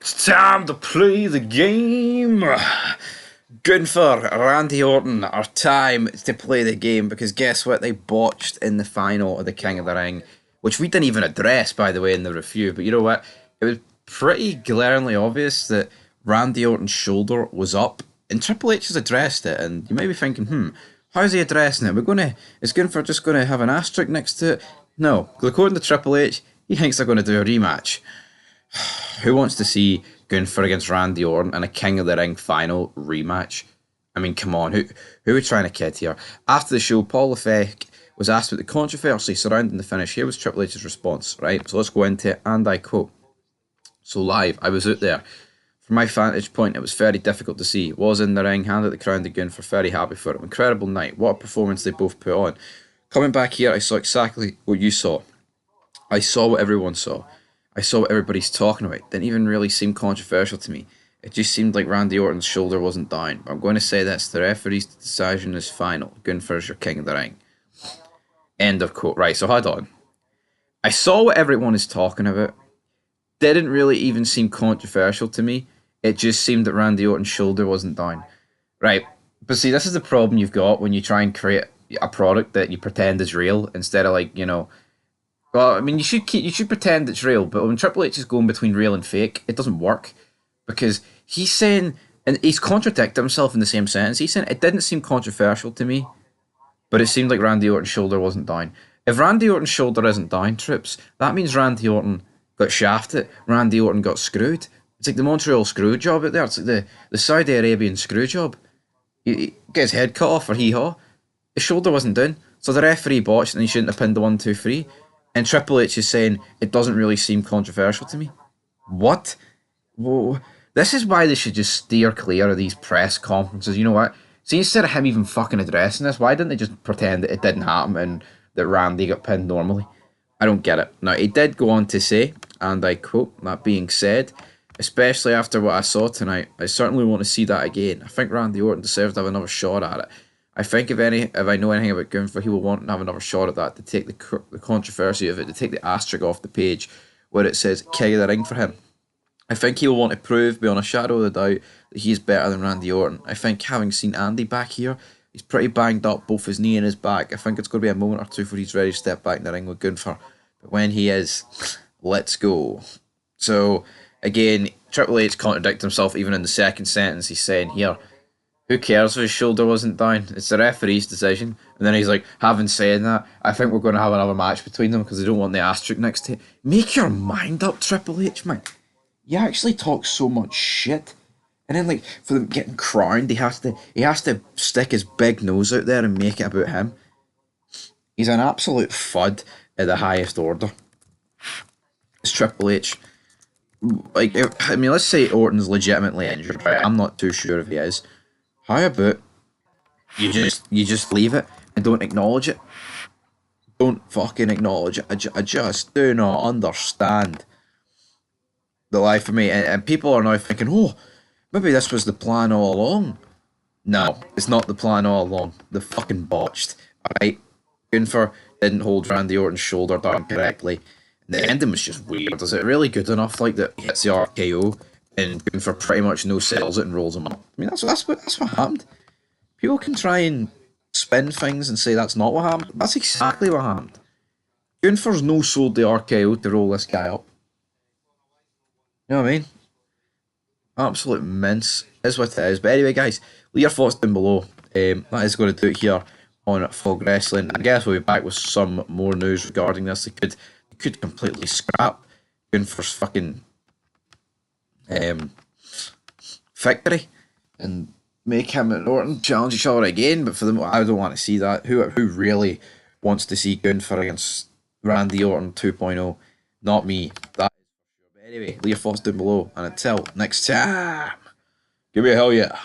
It's time to play the game. Gunter, Randy Orton, our time to play the game because guess what? They botched in the final of the King of the Ring, which we didn't even address, by the way, in the review. But you know what? It was pretty glaringly obvious that Randy Orton's shoulder was up, and Triple H has addressed it. And you may be thinking, how's he addressing it? Is Gunter just going to have an asterisk next to it? No, according to Triple H, he thinks they're going to do a rematch. Who wants to see Gunther against Randy Orton in a King of the Ring final rematch? I mean, come on, who are we trying to kid here? After the show, Paul Lefebvre was asked about the controversy surrounding the finish. Here was Triple H's response, right? So let's go into it, and I quote. So live, I was out there. From my vantage point, it was very difficult to see. Was in the ring, handed the crown to Gunther, very happy for him. Incredible night. What a performance they both put on. Coming back here, I saw exactly what you saw. I saw what everyone saw. I saw what everybody's talking about. It didn't even really seem controversial to me. It just seemed like Randy Orton's shoulder wasn't down. But I'm going to say this. The referee's decision is final. Gunther's your king of the ring. End of quote. Right, so hold on. I saw what everyone is talking about. Didn't really even seem controversial to me. It just seemed that Randy Orton's shoulder wasn't down. Right, but see, this is the problem you've got when you try and create a product that you pretend is real instead of well, I mean, you should pretend it's real, but when Triple H is going between real and fake, it doesn't work because he's saying, and he's contradicting himself in the same sentence. He's saying it didn't seem controversial to me, but it seemed like Randy Orton's shoulder wasn't down. If Randy Orton's shoulder isn't down, Trips, that means Randy Orton got shafted. Randy Orton got screwed. It's like the Montreal screw job out there. It's like the Saudi Arabian screw job. He get his head cut off or hee-haw. His shoulder wasn't down, so the referee botched and he shouldn't have pinned the 1, 2, 3. And Triple H is saying it doesn't really seem controversial to me. What? Whoa. This is why they should just steer clear of these press conferences. You know what? See, instead of him even fucking addressing this, why didn't they just pretend that it didn't happen and that Randy got pinned normally? I don't get it. Now, he did go on to say, and I quote, that being said, especially after what I saw tonight, I certainly want to see that again. I think Randy Orton deserves to have another shot at it. I think if I know anything about Gunther, he will want to have another shot at that, to take the controversy of it, to take the asterisk off the page where it says King of the Ring for him. I think he will want to prove beyond a shadow of a doubt that he's better than Randy Orton. I think having seen Andy back here, he's pretty banged up, both his knee and his back. I think it's going to be a moment or two before he's ready to step back in the ring with Gunther. But when he is, let's go. So, again, Triple H contradicted himself even in the second sentence. He's saying here, who cares if his shoulder wasn't down? It's the referee's decision. And then he's like, having said that, I think we're going to have another match between them because they don't want the asterisk next to it. Make your mind up, Triple H, man. You actually talk so much shit. And then, like, for them getting crowned, he has to stick his big nose out there and make it about him. He's an absolute fud at the highest order. It's Triple H. Like, I mean, let's say Orton's legitimately injured, right? I'm not too sure if he is. How about you just leave it and don't acknowledge it? Don't fucking acknowledge it. I just do not understand the life of me. And people are now thinking, oh, maybe this was the plan all along. No, it's not the plan all along. The fucking botched. Alright? Gunther didn't hold Randy Orton's shoulder down correctly. The ending was just weird. Is it really good enough like that he hits the RKO and Gunther pretty much no sells it and rolls him up? I mean that's what happened. People can try and spin things and say that's not what happened. That's exactly what happened. Gunther's no sold the RKO to roll this guy up. You know what I mean? Absolute mince is what it is. But anyway, guys, leave your thoughts down below. That is going to do it here on Fog Wrestling. I guess we'll be back with some more news regarding this. They could completely scrap Gunther's fucking victory and make him and Orton challenge each other again. But for them, I don't want to see that. Who really wants to see Gunther against Randy Orton 2.0? Not me. That is for sure. But anyway, leave your thoughts down below. And until next time, give me a hell yeah.